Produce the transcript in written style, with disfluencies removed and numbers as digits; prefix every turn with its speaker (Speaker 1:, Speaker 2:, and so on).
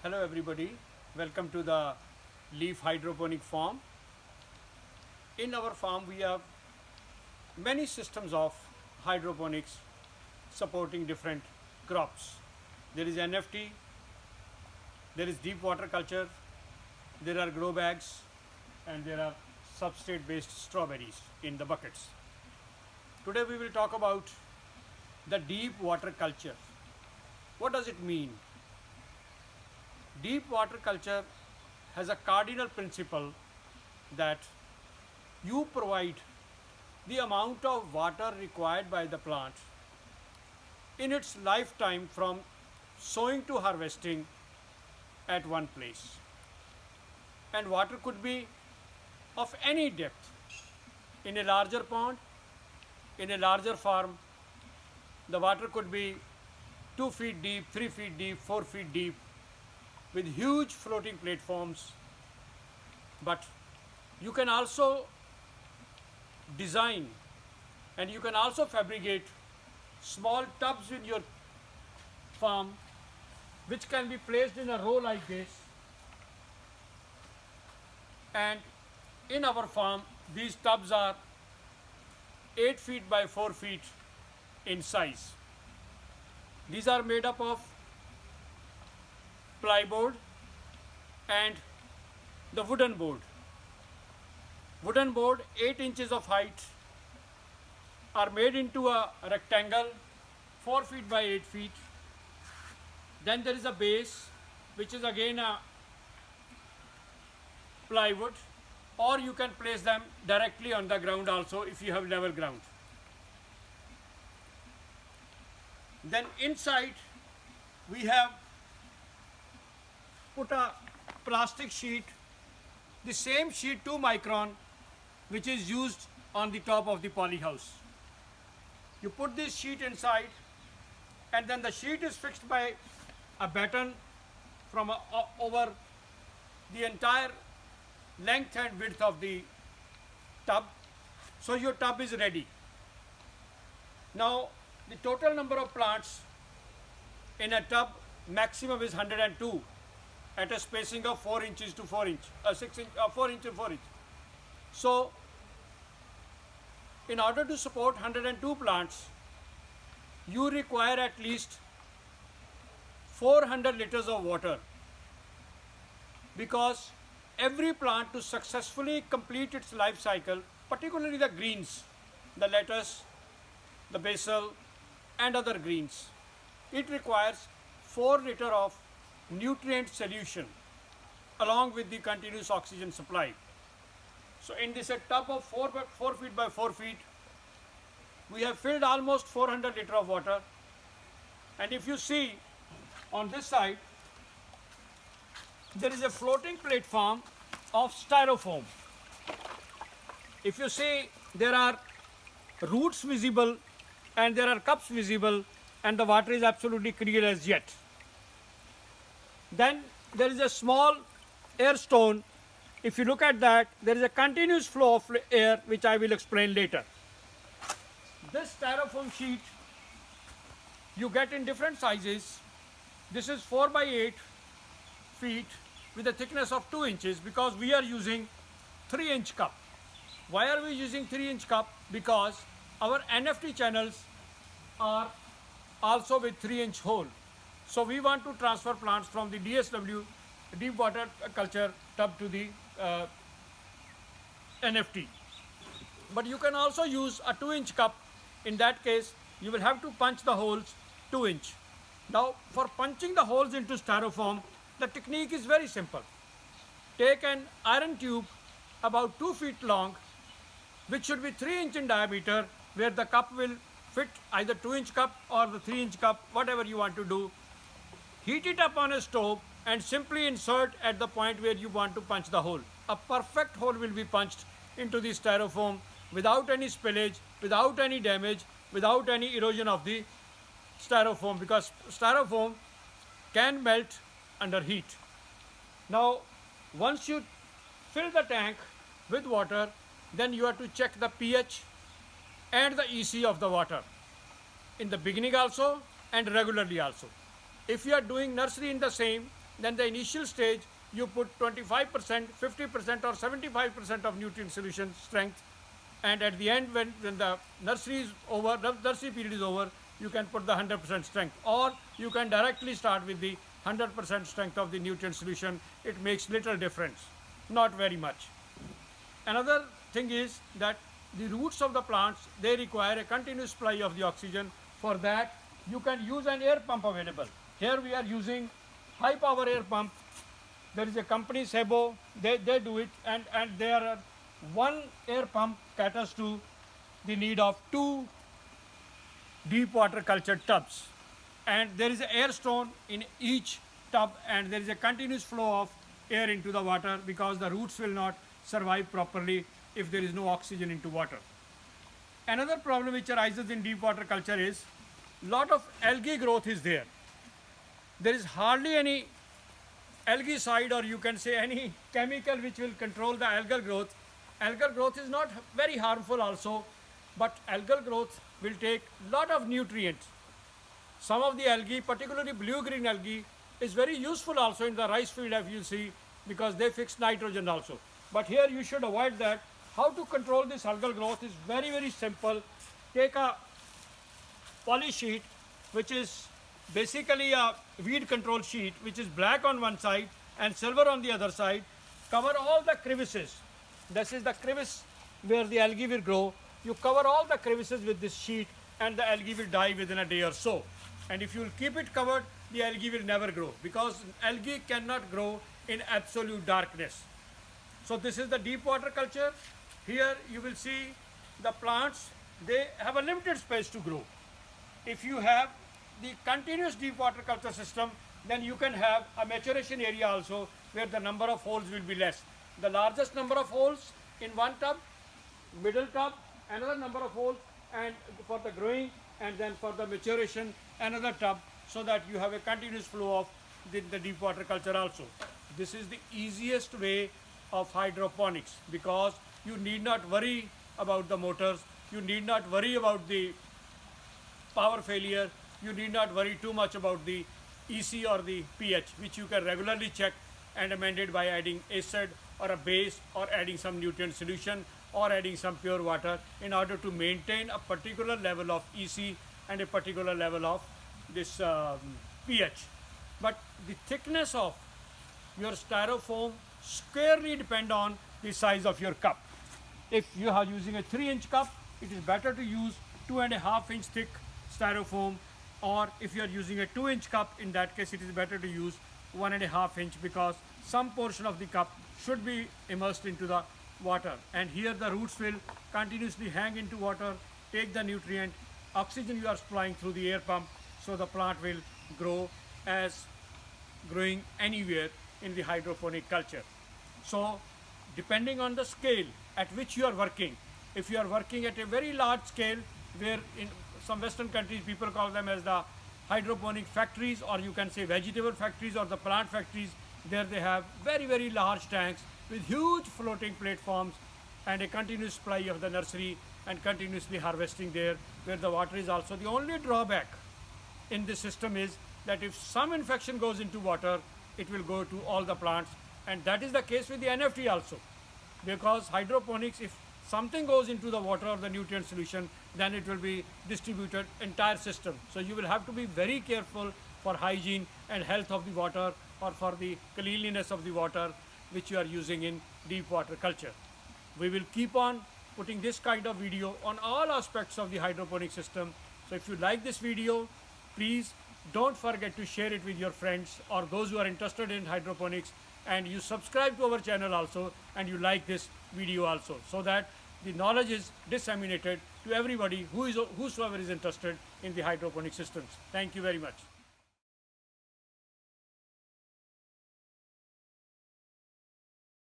Speaker 1: Hello everybody, welcome to the leaf hydroponic farm. In our farm we have many systems of hydroponics supporting different crops. There is NFT, there is deep water culture, there are grow bags and there are substrate based strawberries in the buckets. Today we will talk about the deep water culture. What does it mean? Deep water culture has a cardinal principle that you provide the amount of water required by the plant in its lifetime from sowing to harvesting at one place. And water could be of any depth, in a larger pond, in a larger farm. The water could be 2 feet deep, 3 feet deep, 4 feet deep, with huge floating platforms. But you can also design and you can also fabricate small tubs in your farm which can be placed in a row like this. And in our farm these tubs are 8 feet by 4 feet in size. These are made up of plyboard and the wooden board. Wooden board 8 inches of height are made into a rectangle 4 feet by 8 feet. Then there is a base which is again a plywood, or you can place them directly on the ground also if you have level ground. Then inside we have put a plastic sheet, the same sheet 2 micron which is used on the top of the poly house. You put this sheet inside and then the sheet is fixed by a batten from over the entire length and width of the tub. So your tub is ready. Now the total number of plants in a tub maximum is 102 at a spacing of 4 inches to 4 inch, 6 inch, 4 inch to 4 inch. So in order to support 102 plants, you require at least 400 liters of water, because every plant to successfully complete its life cycle, particularly the greens, the lettuce, the basil and other greens, it requires 4 liters of nutrient solution along with the continuous oxygen supply. So in this tub of 4 feet by 4 feet, we have filled almost 400 liters of water. And if you see on this side, there is a floating platform of styrofoam. If you see, there are roots visible and there are cups visible, and the water is absolutely clear as yet. Then there is a small air stone. If you look at that, there is a continuous flow of air which I will explain later. This styrofoam sheet you get in different sizes. This is 4 by 8 feet with a thickness of 2 inches, because we are using 3-inch cup. Why are we using 3-inch cup? Because our NFT channels are also with 3-inch hole. So we want to transfer plants from the DSW, deep water culture tub, to the NFT. But you can also use a 2-inch cup. In that case, you will have to punch the holes 2 inch. Now for punching the holes into styrofoam, the technique is very simple. Take an iron tube about 2 feet long, which should be 3 inch in diameter, where the cup will fit, either 2-inch cup or the 3-inch cup, whatever you want to do. Heat it up on a stove and simply insert at the point where you want to punch the hole. A perfect hole will be punched into the styrofoam without any spillage, without any damage, without any erosion of the styrofoam, because styrofoam can melt under heat. Now once you fill the tank with water, then you have to check the pH and the EC of the water in the beginning also and regularly also. If you are doing nursery in the same, then the initial stage you put 25%, 50% or 75% of nutrient solution strength, and at the end when the nursery is over, the nursery period is over, you can put the 100% strength, or you can directly start with the 100% strength of the nutrient solution. It makes little difference, not very much. Another thing is that the roots of the plants, they require a continuous supply of the oxygen. For that you can use an air pump available. Here we are using high power air pump. There is a company Sebo, they do it, and there are one air pump caters to the need of 2 deep water culture tubs, and there is an air stone in each tub, and there is a continuous flow of air into the water, because the roots will not survive properly if there is no oxygen into water. Another problem which arises in deep water culture is lot of algae growth is there. There is hardly any algicide, or you can say any chemical which will control the algal growth. Algal growth is not very harmful also, but algal growth will take lot of nutrients. Some of the algae, particularly blue-green algae, is very useful also in the rice field, if you see, because they fix nitrogen also. But here you should avoid that. How to control this algal growth is very, very simple. Take a poly sheet, which is basically a weed control sheet, which is black on one side and silver on the other side. Cover all the crevices. This is the crevice where the algae will grow. You cover all the crevices with this sheet, and the algae will die within a day or so. And if you will keep it covered, the algae will never grow, because algae cannot grow in absolute darkness. So this is the deep water culture. Here you will see the plants, they have a limited space to grow. If you have the continuous deep water culture system, then you can have a maturation area also, where the number of holes will be less. The largest number of holes in one tub, middle tub, another number of holes, and for the growing, and then for the maturation, another tub, so that you have a continuous flow of the deep water culture also. This is the easiest way of hydroponics, because you need not worry about the motors, you need not worry about the power failure, you need not worry too much about the EC or the pH, which you can regularly check and amend it by adding acid or a base, or adding some nutrient solution, or adding some pure water, in order to maintain a particular level of EC and a particular level of this pH. But the thickness of your styrofoam squarely depend on the size of your cup. If you are using a 3-inch cup, it is better to use 2.5-inch thick styrofoam, or if you are using a 2-inch cup, in that case it is better to use 1.5-inch, because some portion of the cup should be immersed into the water, and here the roots will continuously hang into water, take the nutrient, oxygen you are supplying through the air pump, so the plant will grow as growing anywhere in the hydroponic culture. So depending on the scale at which you are working, if you are working at a very large scale, where in some Western countries people call them as the hydroponic factories, or you can say vegetable factories or the plant factories, there they have very, very large tanks with huge floating platforms and a continuous supply of the nursery, and continuously harvesting there, where the water is also. The only drawback in this system is that if some infection goes into water, it will go to all the plants, and that is the case with the NFT also, because hydroponics, if something goes into the water or the nutrient solution, then it will be distributed entire system. So you will have to be very careful for hygiene and health of the water, or for the cleanliness of the water which you are using in deep water culture. We will keep on putting this kind of video on all aspects of the hydroponic system. So if you like this video, please don't forget to share it with your friends or those who are interested in hydroponics, and you subscribe to our channel also, and you like this video also, so that the knowledge is disseminated to everybody whosoever is interested in the hydroponic systems. Thank you very much.